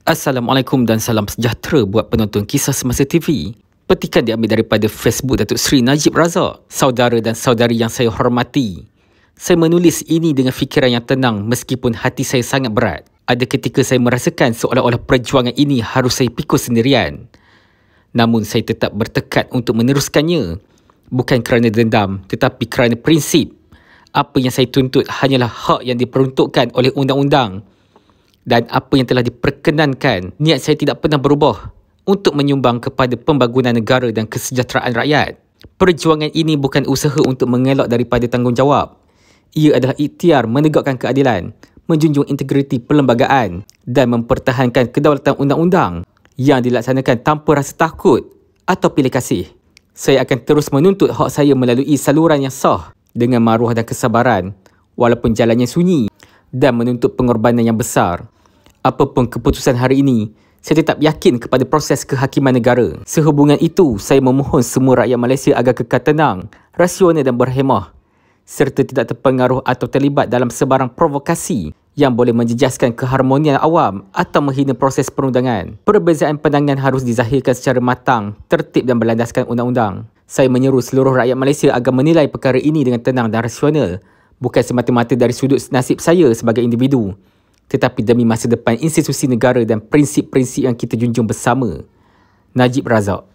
Assalamualaikum dan salam sejahtera buat penonton Kisah Semasa TV. Petikan diambil daripada Facebook Datuk Seri Najib Razak. Saudara dan saudari yang saya hormati, saya menulis ini dengan fikiran yang tenang meskipun hati saya sangat berat. Ada ketika saya merasakan seolah-olah perjuangan ini harus saya pikul sendirian. Namun saya tetap bertekad untuk meneruskannya. Bukan kerana dendam tetapi kerana prinsip. Apa yang saya tuntut hanyalah hak yang diperuntukkan oleh undang-undang. Dan apa yang telah diperkenankan, niat saya tidak pernah berubah untuk menyumbang kepada pembangunan negara dan kesejahteraan rakyat. Perjuangan ini bukan usaha untuk mengelak daripada tanggungjawab. Ia adalah ikhtiar menegakkan keadilan, menjunjung integriti perlembagaan dan mempertahankan kedaulatan undang-undang yang dilaksanakan tanpa rasa takut atau pilih kasih. Saya akan terus menuntut hak saya melalui saluran yang sah dengan maruah dan kesabaran walaupun jalannya sunyi dan menuntut pengorbanan yang besar. Apapun keputusan hari ini, saya tetap yakin kepada proses kehakiman negara. Sehubungan itu, saya memohon semua rakyat Malaysia agar kekal tenang, rasional dan berhemah serta tidak terpengaruh atau terlibat dalam sebarang provokasi yang boleh menjejaskan keharmonian awam atau menghina proses perundangan. Perbezaan pandangan harus dizahirkan secara matang, tertib dan berlandaskan undang-undang. Saya menyeru seluruh rakyat Malaysia agar menilai perkara ini dengan tenang dan rasional, bukan semata-mata dari sudut nasib saya sebagai individu, tetapi demi masa depan institusi negara dan prinsip-prinsip yang kita junjung bersama. Najib Razak.